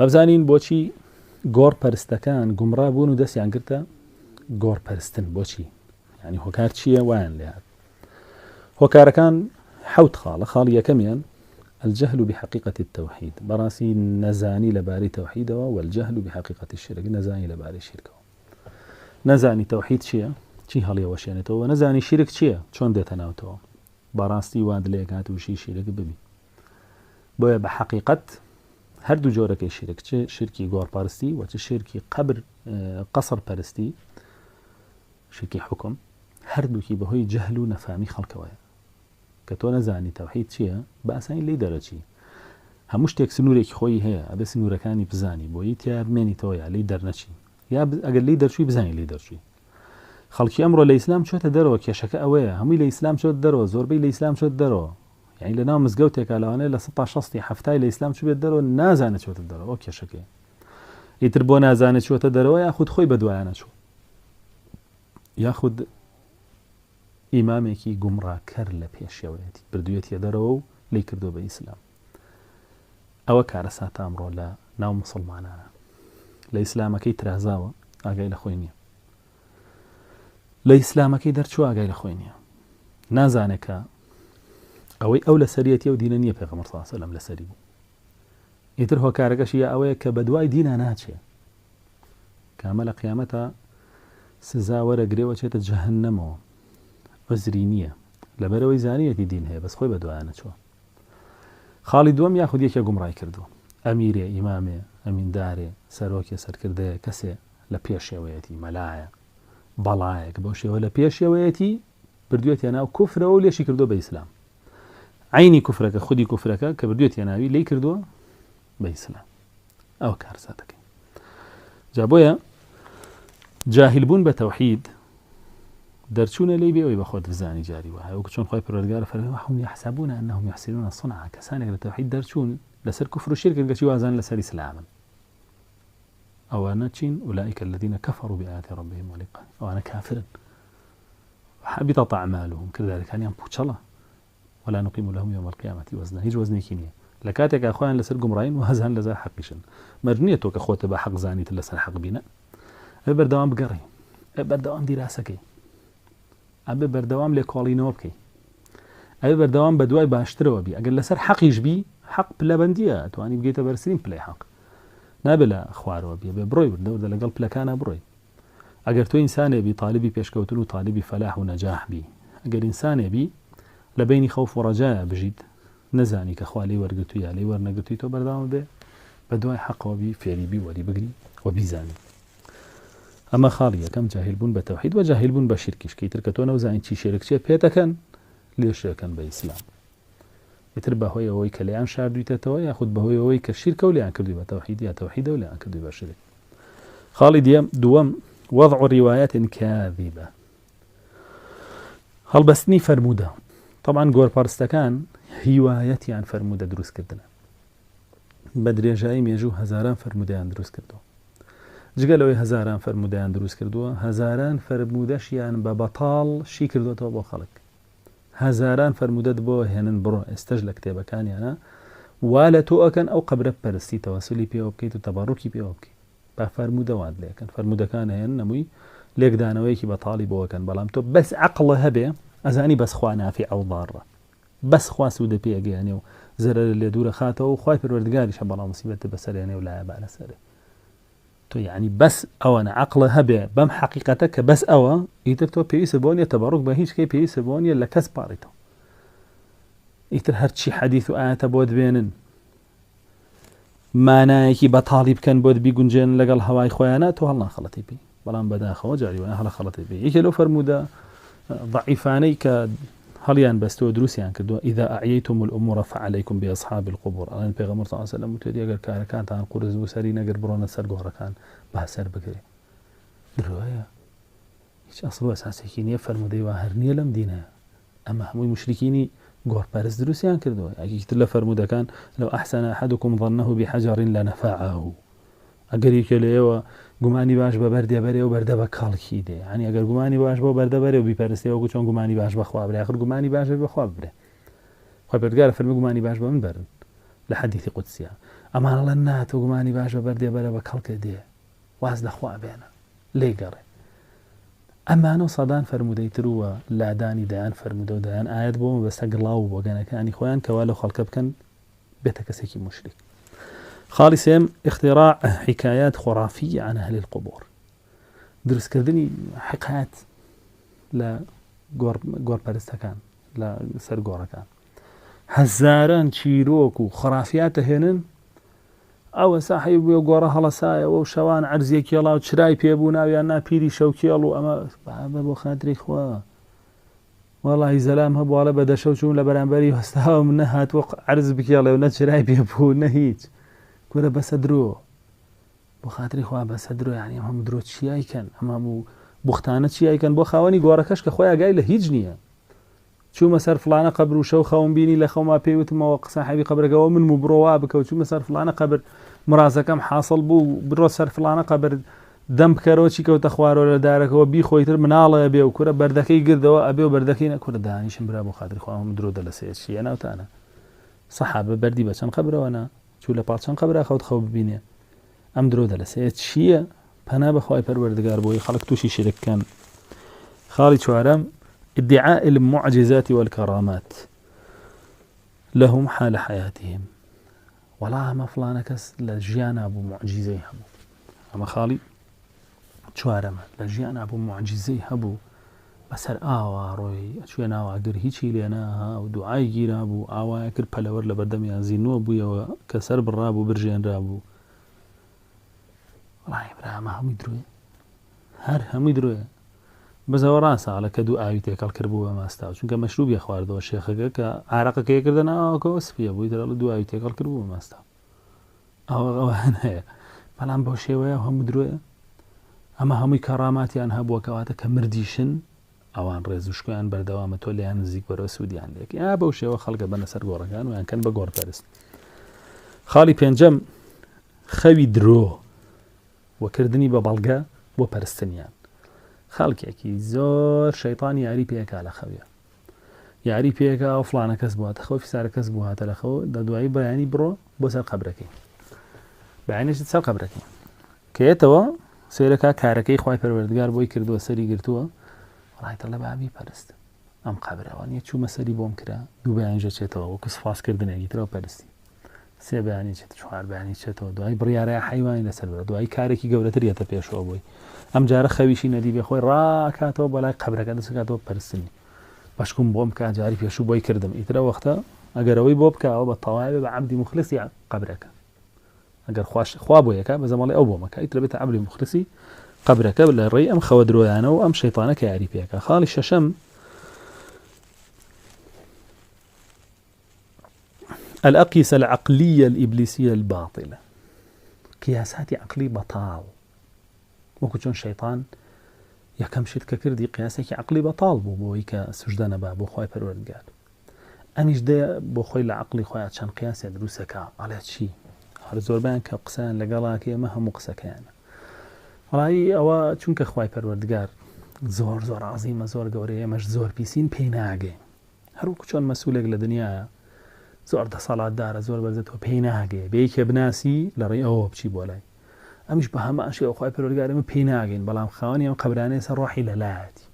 بزانین بۆچی گۆڕ پەرستەکان گومڕا بوون و دەستیان گرتە گۆڕ پەرستن بۆچی یعنی هۆکار چییە وایان لێهات هۆکارەکان حوت خاڵی یەکەمیان الجهل بحقيقة التوحيد براسي نزاني لباري توحيد والجهل بحقيقة الشرك نزاني لباري شرك نزاني توحيد شيء چی هەڵی وەشێنێتەوە نەزانی شیرک چییە چۆن دێتەناوتەوە بەڕاستی وان لێکات وشی شیرک ببی بۆیە بە حەقیقەت هەردوو جۆرەکەی شیرک چ شرکی گۆڕپەرستی و چ شرکی قەسر پەرستی شرکی حکم هەردووکی بەهۆی جەهل و نەفامی خەڵکەوەیە کە تۆ نەزانی تەوحید چییە بە ئاسانی لێی دەرەچی هەموو شتێک سنوورێکی خۆی هەیە ئەبێ سنوورەکانی بزانی بۆی تیا بمێنیتەوە یا لێی دەرنەچی یا ئەگەر لێی دەرچووی بزانی لێی دەرچووی خەڵکی ئەمڕۆ لە ئیسلام چۆتە دەرەوە کێشەکە ئەوەیە هەمووی لە ئیسلام چۆت دەرەوە زۆربەی لە ئیسلام چۆت دەرەوە یعنی لە ناو مزگەوتێکا لەوانەیە لە 160 لە ئیسلام چوو بێت دەرەوە نازانێت چۆتە دەرەوە کێشەکەی ئیتر بۆ نازانێت چۆتە دەرەوە یاخود خۆی بەدوایانە چوو یاخود ئیمامێکی گومڕاکەر لە پێشەوەیەتی بردوێتیە دەرەوە و لی کردو بە ئیسلام ئەوە کارەساتە ئەمڕۆ لە ناو موسڵمانانە لە ئیسلامەکەی ترازاوە ئاگای لە خۆی نییە لە ئیسلامەکەی دەرچوو ئاگای لە خۆی نییە نازانێکە ئەوەی ئەو لە سەریەتی و دینە نییە پێغەمبەر صلی الله علیه و سلم لە سەری بوو ئیتر هۆکارەکەش ئەوەیە کە بەدوای دینە ناچێ کامە لە قیامەتە سزا وەرەگرێەوە چێتە جەهەنەمەوە وەزری نییە لەبەرەوەی زانیەتی دین هەیە بەس خۆی بەدوایانە چوە خاڵی دووەم یاخود یەکێ گومڕای کردو ئەمیرێ ئیمامێ ئەمیندارێ سەرۆکێ سەرکردەیە کەسێ لە پێشێوەیەتی مەلایە بەڵایەک بۆ شێوە لە پێشێوەیەتی بردوێتە ناو کوفرەوە و لێشی کردو بە ئیسلام عینی کوفرەکە خودی کوفرەکە کە بردوێتە ناوی لی کردووە بە ئیسلام ئەو کارساتەکەی جا بۆیە جاهل بوون بە تەوحید دەرچوونە لێی بێ ئەوی بە خۆت بزانی جاری وایە وەکو چۆن خۆی پەروەردگار فەرمێ وهم یحسبون أنهم يحسنون صنعا کەسانێک لە تەوحید دەرچوون لەسەر کوفر و شیرک گەچی وازان لەسەر ئیسلامن ئەوانە چین أولئك الذين كفروا بآيات ربهم ولقائه ئەوانە کافرن حبطت أعمالهم کردارەکانیان پوچەڵە ولا نقيم لهم يوم القيامة وزنا هیچ وەزنێکی نییە لە کاتێکا خۆیان لەسەر گومڕاین و هەزان لەسەر حەقیشن مەرج نییە تۆ کە خۆتە بە حەق زانیت لەسەر حەق بینە ئەبێ بەردەوام بگەڕی ئەبێ بەردەوام دیراسەکەی ئەبێ بەردەوام لێکۆڵینەوە بکەی ئەبێ بەردەوام بە دوای باشترەوە بی ئەگەر لەسەر حەقیش بی حەق پلەبەندیە توانی بگەیتە بەرزترین پلەی حەق نابێ لە خوارەوە بێ بێ بڕۆی وردە لەگەڵ پلەکانە بڕۆی ئەگەر تۆ ئینسانێ بی طالبی پێشکەوتن و طالبی فەلاح و نەجاح بی ئەگەر ئینسانێ بی لە بینی خەوف و ڕەجایە بژیت نەزانی کە خوا لێی وەرگرتووی یا لێی وەرنەگرتووی تۆ بەردەوام بێ بە دوای حەقەوە بی فێری بی وەری بگری و بیزانی ئەمە خاڵی یەکەم جاهل بوون بە تەوحید و جاهل بوون بە شیرکیش کە ئیتر کە تۆ نەوزانی چی شێرک چیە پێتەکەن لێشەکەن بە ئیسلام ئیتر بەهۆی ئەوەی کە لێیان شاردوویتەوە یاخود بەهۆی ئەوەی کە شیرکە و لێیان کردووی بە تەوحید یا تەوحیدە و لێیان کردووی بە شیرک خاڵی دووەم وضع روايات كاذبة هەڵبەستنی فەرموودە طبعا گۆڕپەرستەکان هیوایەتیان فەرموودە دروست کردنە بە درێژایی مێژوو هەزاران فەرمودەیان دروست کردووە جگە لەوەی هەزاران فەرمودەیان دروست کردووە هەزاران فەرمودەشیان بە بەتاڵ شی کردوێتەوە بۆ خەڵک هەزاران فەرمودەت بۆ هێنن بڕۆ ئێستەش لە کتێبەکانیانە وا لە تۆ ئەکەن ئەو قەبرە پەرستی تەوەسولی پێوە بکەیت و تەبەڕوکی پێوە بکەیت با فەرمودە وات لێکەن فەرمودەکان هەیەن نەمووی لێکدانەوەیەکی بەتاڵی بۆەکەن بەڵام تۆ بەس عەقڵە هەبێ ئەزانی بەس خوا نافع ئەو ضارڕە بەس خوا سوودە پێگەیانێ و زەرەر لێ دوورە خاتەوە و خوای پەروەردگاریشە بەڵام مصیبەتە بەسەریانێ و لایە با لەسەرێ تۆ یعنی بەس ئەوەنە عەقڵە هەبێ بەم حەقیقەتە کە بەس ئەوە ئیتر تۆ پێویستە بۆ نیە تەبەڕوک بە هیچ کەی پێویستە بۆ نیە لە کەس پاڕیتەوە ئیتر هەرچی حەدیث و ئایەتە بۆت بێنن مانایەکی بەتاڵی بکەن بۆت بیگونجێن لەگەڵ هەوای خۆیانە تۆ هەڵناخەڵەتی پێی بەڵام بەداخەوە جاری وایە هەڵە خەڵەتی پێی یەکێ لەو فەرموودە ضعیفانەی کە هەڵیان بەستەوە دروستیان کردووە ئیذا ئەعییتم الأمور فعليكم بأصحاب القبور ئەڵێن پێغەمبەر صلی الله علیه و سلم وتێ ئەگەر کارەکانتان قورس و سەری نەگەر بڕۆنە سەر گۆڕەکان با سەر بگرێ درۆیە هیچ ئەسڵ و ئەساسێکی نییە فەرمودەی وا هەر نییە لەم دینە ئەمە هەمووی مشریکینی گۆڕپەرست دروستیان کردووە یەکێکتر لە فەرمودەکان لەو ئەحسن أحدكم ظنه بحجر لنفعه ئەگەر یەکێ لێەوە گومانی باش بە بەردەبەرێ و بەردە بە کاڵکی دێ ینی ئەگەر گومانی باش بۆ بەردەبەرێ و بیپەرستێ وەکو چۆن گومانی باش بەخوا برێ ئاخر گومانی باش بەخوا ببرێ خوای پەروەردگار فەرمی گومانی باش بە من بەرن لە حەدیثی قودسیە ئەمان لە نات و گومانی باشە بەردێ بەرە بە کەڵکە دێ واز دەخوا بێنە لێ گەڕێ ئەمانە و سەدان فەرمودەیتر وە لادانی دایان فەرمودە و دایان ئاەت بۆمە بەستە گڵاو بۆ گەنەکانی خۆیان کەوا لەو خەڵکە بکەن بێتە کەسێکی مشرک. خاڵی سێم اختراع حکایات خرافية عن أهل القبور دروستکردنی حکایات لە گۆڕپەرستەکان لە سەر گۆڕەکان هەزاران چیرۆک و خرافیات هێنن ئەوە ساحەی بووە گۆڕە هەڵەسایەوە و شەوان عەرزێکی هێڵا و چرای پێبوو ناویان ناپیری شەوکێڵ و ئەمە بابە بۆ خاتری خوا وەڵی زەلام هەبواڵە بە دەشە و چوون لە بەرامبەری هەستاوە من نەهاتوە عەرز بکێڵێ و نە چرای پێبوو نە هیچ گورە بەسە درۆ بۆ خاتری خوا بەسە درۆ یعنی هەموو درۆ چیایکەن هەموو بوختانە چیایکەن بۆ خاوەنی گۆڕەکەش کە خۆی ئاگای لە هیچ نییە چوومە سەر فلانە قەبر و شەو خەوم بینی لە خەوما پێیوتمەوە قسەحەبی قەبرەکەەوە من و بڕۆوا بکە و چوومە سەر فلانە قەبر مرازەکەم حاصل بوو بڕۆ سەر فلانە قەبر دەم بکەرەوە چی کەوتە خوارەوە لە دارەکەەوە بیخۆیتر مناڵە بێ و کورە بەردەکەی گردەوە ئەبێ و بەردەکەی نەکورە دانیشم برا بۆ خاتری خوا هەموو درۆ دەلەسێت چیە ناوتانە سەحابە بەردی بە چەند قەبرەوەنا چوو لە پاڵ چەند قەبرا خەوت خەو ببینێ ئەم درۆ دەلەسێت چییە پەنا بەخوای پەروەردگار بۆی خەڵک تووشی شیرەکەن. خاڵی چوارەم ادعاء المعجزات والكرامات لهم حال حياتهم والله ما فلانە کەس لە ژیانە بوو معجزەی هەبوو ئەمە خاڵی چوارەمە لە ژیانە بوو معجزەی هەبوو بەسەر ئاوا ڕۆی ئەچوێ ناواگر هیچی لێنەها و دوعای گیرا بوو ئاوایە کرد پەلەوەر لە بەردەمیان زیینووە بوویەوە کە سەر بڕابوو برژێنرا بوو وڵی برامە هەمووی درۆیە هەر هەمووی درۆیە بەزەوە ڕاستە کە دوو ئاوی تێکەڵ کرد بوو بە ماستاو چونکە مەشروبی خواردەوە شێخەکە کە عارەقەکەی کردن ئاوەکەەوە سپیە بووی دەڵ دوو ئاوی تێکەڵ کرد بوو بە ماستاو ئەوە هەیە بەڵام بۆ شێوەیە هەموو درۆیە ئەمە هەمووی کەڕاماتیان هەبووە کەواتە کە مردیشن ئەوان ڕێز و شکۆیان بەردەوامە تۆ لیان نزیک بەرەوە سوودیان لێک یا بەو شێوە خەڵکە بەنە سەر گۆڕەکان و یانکەن بە گۆڕپەرست. خاڵی پێنجەم خەوی درۆ وەکردنی بە بەڵگە بۆ پەرستنیان خەڵکێکی زۆر شەیطانی یاری پێکا لە خەویە یاری پێکا و فلانە کەس بوواتە خۆ فیسارە کەس بوو هاتە لە خەوە دەدوایی بەیانی بڕۆ بۆ سەر قەبرەکەی بەیانێشت سەر قەبرەکەی کێتەوە سێرەکە کارەکەی خوای پەروەردگار بۆی کردووە سەری گرتووە ڕایتە لە بابی پەرست ئەم قەبرەوە نیە چوومە سەری بۆم کرا دوو بەیانژە چێتەوە وەکو سوپاسکردنێکی ترەوە پەرستی سێ بەیانی چێت چوار بەیانی چێتەوە دوای بڕیارەیە حیوانی لەسەر بێت دوای کارێکی گەورەتر یەتە پێشەوە بووی ئەم جارە خەویشی نەدی بێ خۆی ڕاکاتەوە بەلای قەبرەکە دەسەکاتەوە پەرستنی باشکوم بۆم بکات جاری پێشوو بۆی کردم ئیترە وەختە ئەگەرەوەی بۆ بکەوە بە تەواوی بە عەبدی مخلصی قەبرەکە ئەگەر خوا بۆ یەکە بە زەمەڵی ئەو بۆ مەکە ئیترە بێتە عەبدی مخلصی قەبرەکە لە ڕێی ئەم خەوە درۆیانە و ئەم شەیطانە کە یاری پێکە. خاڵی شەشەم الأقيسة العقلية الإبليسية الباطلة قياسات عقلي بطال وەکو چۆن شەیطان یەکەم شت کە کردی قیاسێکی عقلی بەتاڵ بوو بۆی کە سوژدە نەبا بۆ خوای پەروەردگار ئەمیش دێ بۆ خۆی لە عقلی خۆیان چەند قیاسێ دروستەکە ئەڵێ چی هەر زۆربیان کە قسەیان لەگەڵاکە ئێمە هەموو قسەکەیانە وەڵی ئەوە چونکە خوای پەروەردگار زۆر زۆر عەزیمە زۆر گەورەیە ئێمەش زۆر پیسین پێی ناگەین هەروەکو چۆن مەسئولێک لە دنیایە زۆر دەسەڵاتدارە زۆر بەرزێتەوە پێی ناگەێ بەیەکێ بناسی لە ڕێی ئەوە بچی بۆ لای ئەمیش بە هەمە ئەشی ئەوخوای پەروەردگار ئێمە پێی ناگەین بەڵام خاوەنی ئەم قەبرانەیە سەر ڕۆحی لەلایەتی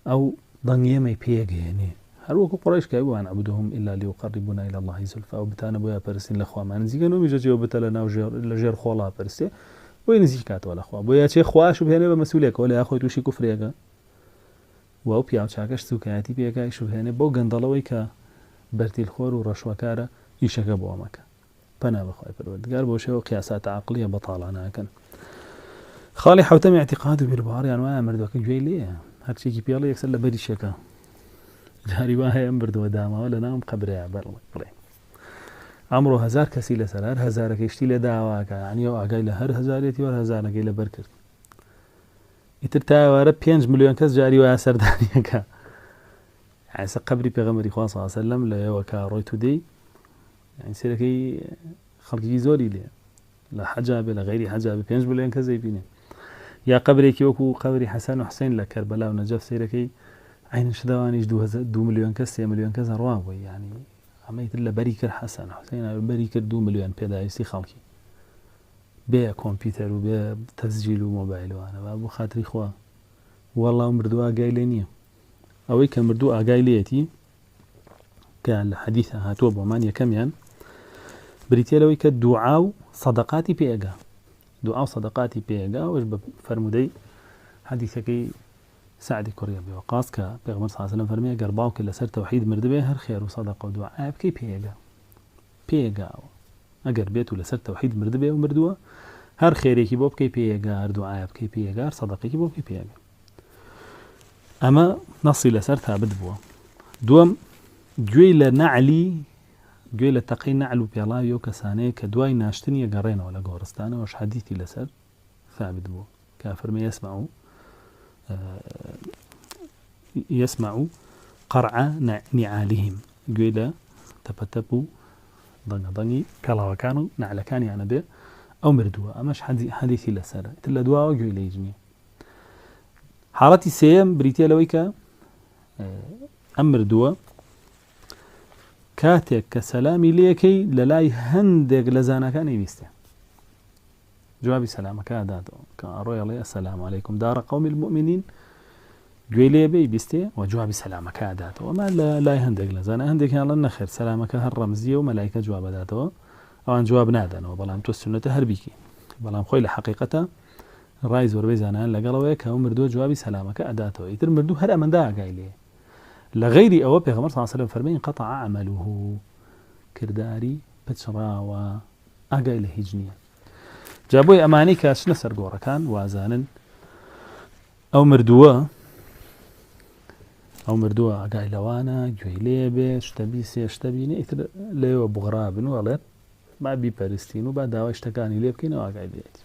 ئەو دڵنیەمەی پێگەێنێ هەروەکو قوڕیش کە وان عەبدوهم إلا ليقربونا إلى الله زلفى و بتانە بۆیە پەرستین لە خوامان نزیکەن و میژەجێەوە بتە لە ناو لە ژێر خۆڵا پەرستێ بۆی نزیک کاتەوە لە خوا بۆیە چێ خواش بهێنێ بە مەسئولێکەوە لە یاخۆی تووشی کوفرێکە و ئەو پیاو چاکەش سوکایەتی پێکای شوهێنێ بۆ گەندەڵەوەی کە بەرتیلخۆر و ڕەشوەکارە ئیشەکە بۆ ئەمەکە پەنا بەخوای پەروەردگار بۆ شێوە قیاسات عەقلیە بەتاڵانەکەن. خاڵی حوتەمی اعتقاد و بیرباڕیان وایە مردوەکە گوێی لێیە هەرچێکی پێڵە یەکسەر لە بەریشەکە جاری وایە ئەم بردووە داماوە لە ناوم قەبرەیە بڵێ ئەمڕۆ هەزار کەسی لەسەر هەر هەزارەکەشتی لێ داواکە عنی ئەو ئاگای لە هەر هەزارێتی وەر هەزارەکەی لەبەر کرد ئیتر تاوارە 5 ملیۆن کەس جاری وایە سەردانیەکە عیسە قەبری پێغەمبەری خوا صلی الله علیه و سلم لەوە کە ڕۆی تودەی یعنی سێرەکەی خەڵکی زۆری لێ لە حەجابێ لە غەیری حەجابێ 5 ملیۆن کەس دەیبینێ یا قەبرێکی وەکو قەبری حەسەن و حوسێن لە کەربەلا و نەجەف سێرەکەی عینش دەوانیش 2 ملیۆن کەس 3 ملیۆن کەس هەڕوا بووی یعنی ئەمەیتر لە بەری کرد حەسەن حوسێن بەری کرد 2 ملیۆن پێداویستی خەڵکی بێ کۆمپیوتەر و بێ تەسجیل و مۆبایلوانە بۆ خاتری خوا وەڵام مردووە ئاگای لێ نییە ئەوەی کە مردوو ئاگای لێتی کە لە حەدیثە هاتووە بۆمان یەکەمیان بریتێلەوەی کە دوعا و سەدەقاتی پێگا دوعا و سەدەقاتی پێگا وش بە فەرمودەی حەدیثەکەی سعدی کوڕی ئەبی وەقاص کە پێغەمبەر صلی الله علیه و سلم فەرمێ گەر باوکە لەسەر تەوحید مردبێ هەر خێر و سەدەقە و دوعا بکەی پێگاوە ئەگەر بێت و لەسەر تەوحید مردبێ و مردووە هەر خێرێکی بۆ بکەی پێگا هەر دوعا بکەی پێگا هەر سەدەقێکی بۆ بکەی پێگا ئەمە نەسی لەسەر ثابت بووە دووەم گوێی لە نەعلی گوێ لە تەقەی نەعل و پێڵاوی و کەسانەیە کە دوای ناشتنی گەڕێنەوە لە گۆڕستانەوەش حەدیثی لەسەر ثابت بووە کە فەرمێ يسمع قرع نعالهم گوێ لە تەپەتەپ و دەنگەدەنگی پێڵاوەکان و نەعلەکانیانە بێ ئەو مردووە ئەمەش حەدیثی لەسەرە تر لە دواوە گوێی لە هیچ نییە حاڵەتی سێیەم بریتێ لەوەی کە ئەم مردووە کاتێک کە سەلامی لێکەی لە لای هەندێک لە زانەکانی بیستێ جوابی سەلامەکە دادەوە کە ئەڕۆیەڵێ ئەسەلام عەلەیکم دارە قەومی المؤمنین گوێی لێ بێ بیستێ و جوابی سەلامەکە دادەوە ئەمە لە لای هەندێک لە زانە هەندێکیان لەن نەخێر سەلامەکە هەر ڕەمزیە و مەلایکە جواب دادەوە ئەوان جواب نادەنەوە بەڵام تۆ سنەتە هەر بیکی بەڵام خۆی لە حەقیقەتە ڕای زۆربەی زانایان لەگەڵەوەیە کە ئەو مردووە جوابی سەلامەکە ئەداتەوە ئیتر مردوو هەر ئەمەندا ئاگای لێ لە غەیری ئەوە پێغەمبەر صلی الله علیه و سلم فەرمێ انقطع عمله کرداری پچڕاوە ئاگای لە هیچ نییە جا بۆی ئەمانەی کە چنە سەر گۆڕەکان وازانن ئەو مردووە ئاگای لەوانە گوێی لێ بێ شتە بیسێ شتە بینێ ئیتر لێوە بوغڕابن و ئەڵێت با بیپەرستین و با داوای شتەکانی لێ بکەینەوە ئاگای لێتی